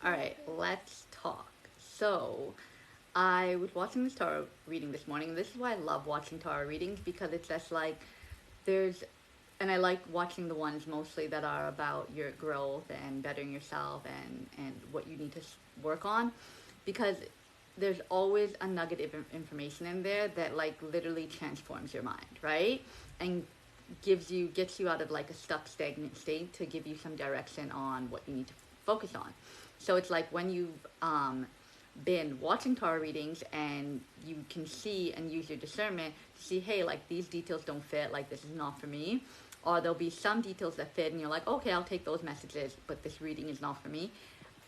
All right, let's talk. So, I was watching this tarot reading this morning. This is why I love watching tarot readings because it's just like there's, and I like watching the ones mostly that are about your growth and bettering yourself and what you need to work on, because there's always a nugget of information in there that like literally transforms your mind, right? And gets you out of like a stuck stagnant state to give you some direction on what you need to focus on. So it's like when you've been watching tarot readings and you can see and use your discernment to see, hey, like these details don't fit, like this is not for me. Or there'll be some details that fit and you're like, okay, I'll take those messages, but this reading is not for me.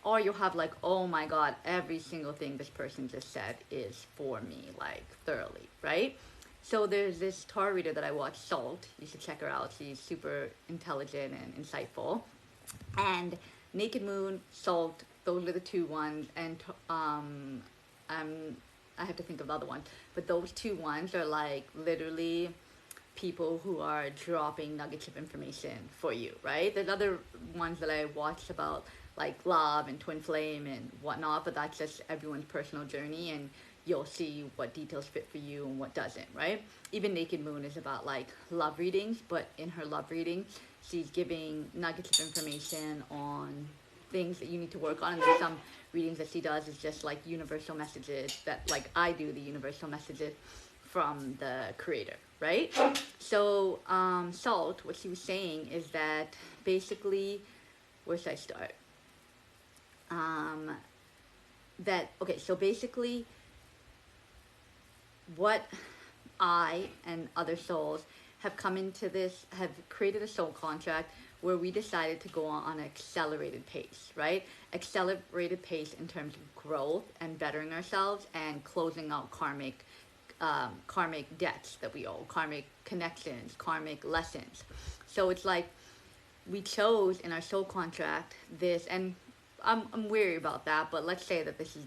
Or you'll have like, oh my god, every single thing this person just said is for me, like thoroughly, right? So there's this tarot reader that I watch, Salt. You should check her out. She's super intelligent and insightful. And Naked Moon, Salt, those are the two ones. And um, I have to think of the other one. But those two ones are like literally people who are dropping nuggets of information for you, right? There's other ones that I watched about like love and twin flame and whatnot, but that's just everyone's personal journey and you'll see what details fit for you and what doesn't, right? Even Naked Moon is about like love readings, but in her love reading, she's giving nuggets of information on things that you need to work on. And there's some readings that she does is just like universal messages that like I do the universal messages from the creator, right? So Salt, what she was saying is that basically, where should I start? Um, that okay, so basically, what I and other souls have come into this, have created a soul contract where we decided to go on an accelerated pace, right? Accelerated pace in terms of growth and bettering ourselves and closing out karmic debts that we owe, karmic connections, karmic lessons. So it's like we chose in our soul contract this, and I'm weary about that, but let's say that this is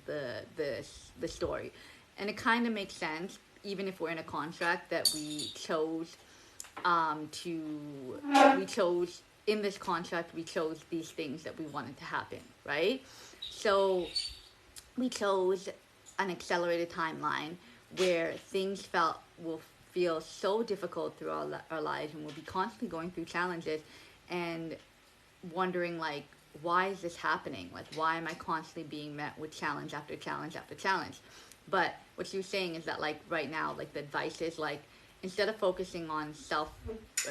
the story, and it kind of makes sense, even if we're in a contract that to we chose in this contract we chose these things that we wanted to happen, right? So we chose an accelerated timeline where things felt will feel so difficult through our lives and we'll be constantly going through challenges and wondering like, why is this happening? Like, why am I constantly being met with challenge after challenge after challenge? But what she was saying is that like right now, like the advice is like, instead of focusing on self,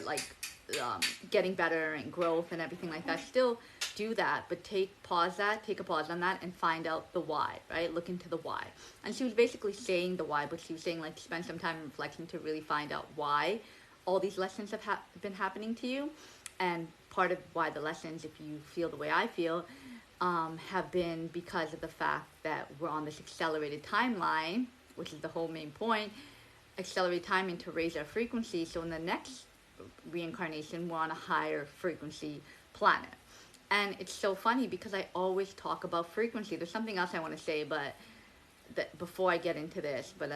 like um, getting better and growth and everything like that, still do that, but take a pause on that and find out the why, right? Look into the why. And she was basically saying the why, but she was saying like spend some time in reflection to really find out why all these lessons have been happening to you. And part of why the lessons, if you feel the way I feel, have been because of the fact that we're on this accelerated timeline, which is the whole main point, accelerate timing to raise our frequency. So in the next reincarnation, we're on a higher frequency planet. And it's so funny because I always talk about frequency. There's something else I want to say, but that before I get into this, but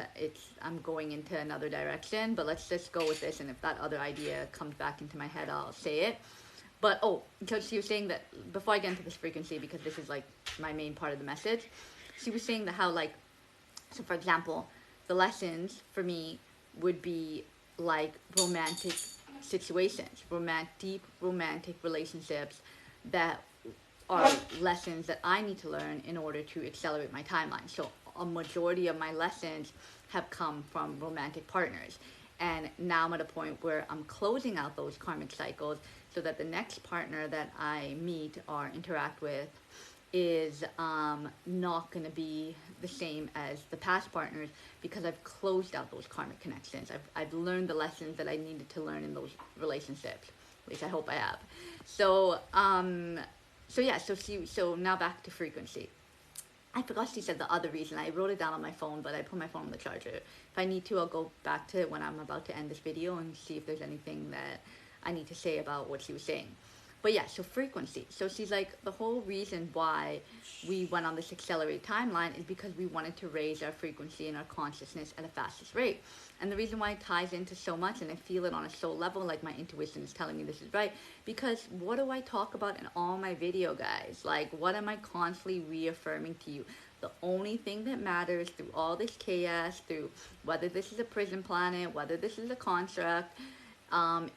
I'm going into another direction. But let's just go with this, and if that other idea comes back into my head, I'll say it. But oh, because she was saying that before I get into this frequency, because this is like my main part of the message, she was saying that how like, so for example, the lessons for me would be like romantic situations, deep romantic relationships that are lessons that I need to learn in order to accelerate my timeline. So a majority of my lessons have come from romantic partners. And now I'm at a point where I'm closing out those karmic cycles so that the next partner that I meet or interact with is not going to be the same as the past partners because I've closed out those karmic connections. I've learned the lessons that I needed to learn in those relationships. At least I hope I have. So, so now back to frequency. I forgot she said the other reason. I wrote it down on my phone, but I put my phone on the charger. If I need to, I'll go back to it when I'm about to end this video and see if there's anything that I need to say about what she was saying. But yeah, so frequency. So she's like, the whole reason why we went on this accelerated timeline is because we wanted to raise our frequency and our consciousness at a fastest rate. And the reason why it ties into so much, and I feel it on a soul level, like my intuition is telling me this is right, because what do I talk about in all my video, guys? Like, what am I constantly reaffirming to you? The only thing that matters through all this chaos, through whether this is a prison planet, whether this is a construct,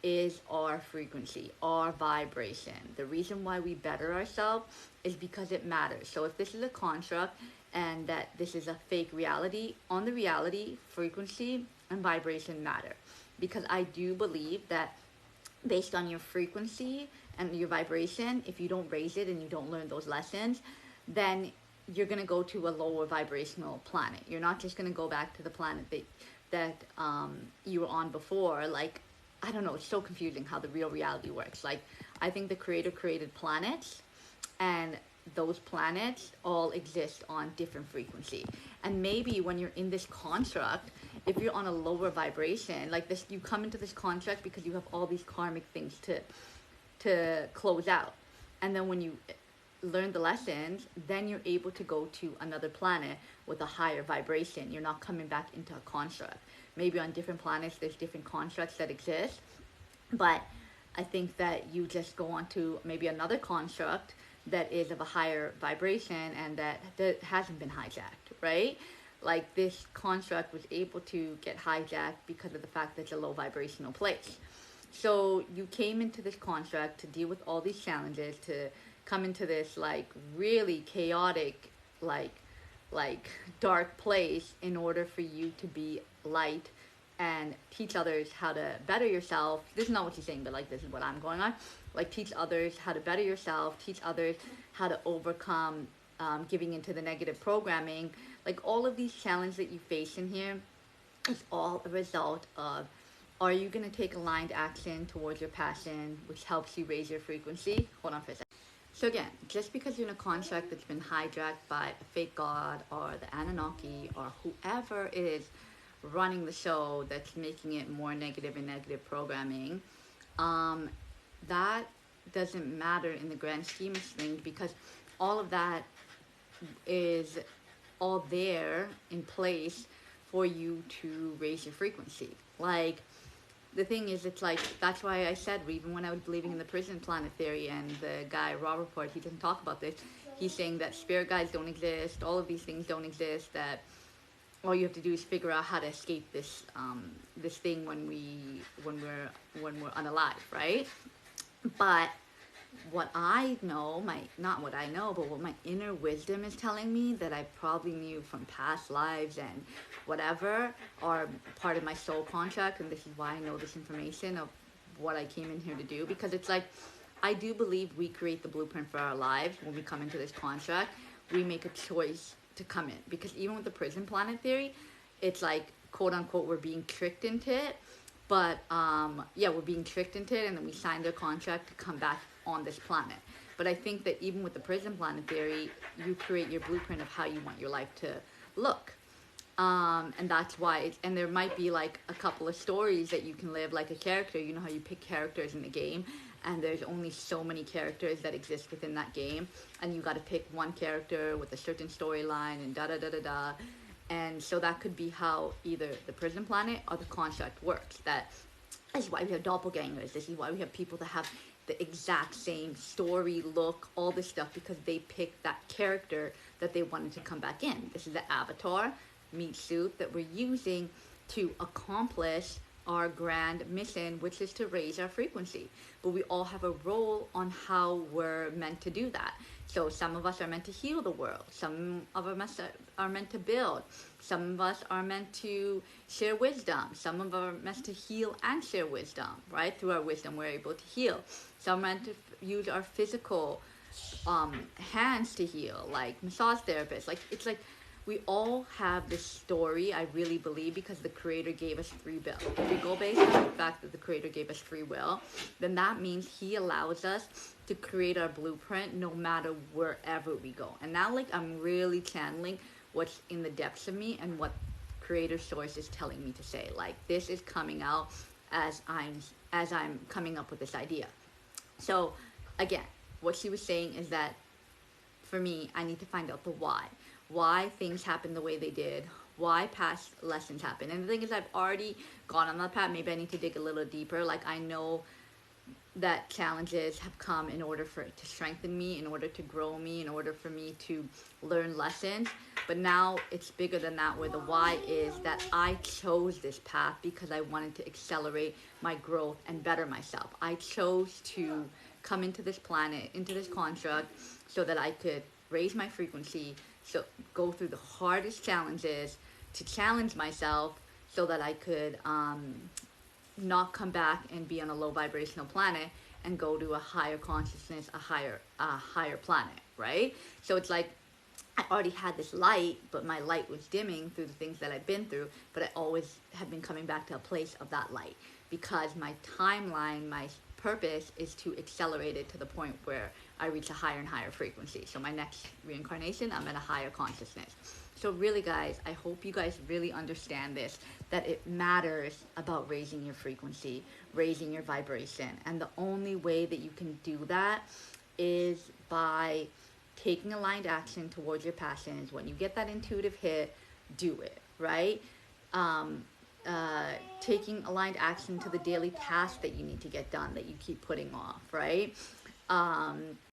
is our frequency, our vibration. The reason why we better ourselves is because it matters. So if this is a construct and that this is a fake reality, on the reality, frequency and vibration matter. Because I do believe that based on your frequency and your vibration, if you don't raise it and you don't learn those lessons, then you're going to go to a lower vibrational planet. You're not just going to go back to the planet that you were on before. Like, I don't know, it's so confusing how the real reality works. Like, I think the creator created planets, and those planets all exist on different frequency. And maybe when you're in this construct, if you're on a lower vibration, like this, you come into this construct because you have all these karmic things to close out. And then when you learn the lessons, then you're able to go to another planet with a higher vibration. You're not coming back into a construct. Maybe on different planets there's different constructs that exist, but I think that you just go on to maybe another construct that is of a higher vibration and that hasn't been hijacked, right? Like, this construct was able to get hijacked because of the fact that it's a low vibrational place. So you came into this construct to deal with all these challenges, to come into this like really chaotic, like dark place in order for you to be light and teach others how to better yourself. This is not what she's saying, but like, this is what I'm going on. Like, teach others how to better yourself, teach others how to overcome giving into the negative programming. Like, all of these challenges that you face in here is all a result of, are you going to take aligned action towards your passion, which helps you raise your frequency? Hold on for a second. So again, just because you're in a contract that's been hijacked by a fake god or the Anunnaki or whoever is running the show that's making it more negative and negative programming, that doesn't matter in the grand scheme of things, because all of that is all there in place for you to raise your frequency. Like, the thing is, it's like, that's why I said, even when I was believing in the prison planet theory, and the guy, Robert Port, he doesn't talk about this. He's saying that spirit guides don't exist, all of these things don't exist, that all you have to do is figure out how to escape this this thing when we're unalive, right? But what I know, not what I know, but what my inner wisdom is telling me, that I probably knew from past lives and whatever, are part of my soul contract, and this is why I know this information of what I came in here to do, because it's like, I do believe we create the blueprint for our lives when we come into this contract. We make a choice to come in, because even with the prison planet theory, it's like, quote unquote, we're being tricked into it. But yeah, we're being tricked into it, and then we sign their contract to come back on this planet. But I think that even with the prison planet theory, you create your blueprint of how you want your life to look. And that's why, and there might be like a couple of stories that you can live like a character. You know how you pick characters in the game, and there's only so many characters that exist within that game, and you got to pick one character with a certain storyline and da da da da da. And so that could be how either the prison planet or the construct works. This is why we have doppelgangers. This is why we have people that have the exact same story, look, all this stuff, because they picked that character that they wanted to come back in. This is the avatar meat suit that we're using to accomplish our grand mission, which is to raise our frequency. But we all have a role on how we're meant to do that. So some of us are meant to heal the world. Some of us are meant to build. Some of us are meant to share wisdom. Some of us are meant to heal and share wisdom, right? Through our wisdom, we're able to heal. Some are meant to use our physical hands to heal, like massage therapists. Like, it's like, we all have this story, I really believe, because the Creator gave us free will. If we go based on the fact that the Creator gave us free will, then that means He allows us to create our blueprint no matter wherever we go. And now, like, I'm really channeling what's in the depths of me and what Creator Source is telling me to say. Like, this is coming out as I'm coming up with this idea. So again, what she was saying is that for me, I need to find out the why things happen the way they did, why past lessons happen. And the thing is, I've already gone on that path. Maybe I need to dig a little deeper. Like, I know that challenges have come in order for it to strengthen me, in order to grow me, in order for me to learn lessons. But now it's bigger than that, where the why is that I chose this path because I wanted to accelerate my growth and better myself. I chose to come into this planet, into this construct, so that I could raise my frequency, so go through the hardest challenges to challenge myself so that I could not come back and be on a low vibrational planet and go to a higher consciousness, a higher planet, right? So it's like I already had this light, but my light was dimming through the things that I've been through, but I always have been coming back to a place of that light because my timeline, my purpose is to accelerate it to the point where I reach a higher and higher frequency. So my next reincarnation, I'm at a higher consciousness. So really, guys, I hope you guys really understand this, that it matters about raising your frequency, raising your vibration. And the only way that you can do that is by taking aligned action towards your passions. When you get that intuitive hit, do it, right? Um, Taking aligned action to the daily tasks that you need to get done that you keep putting off, right?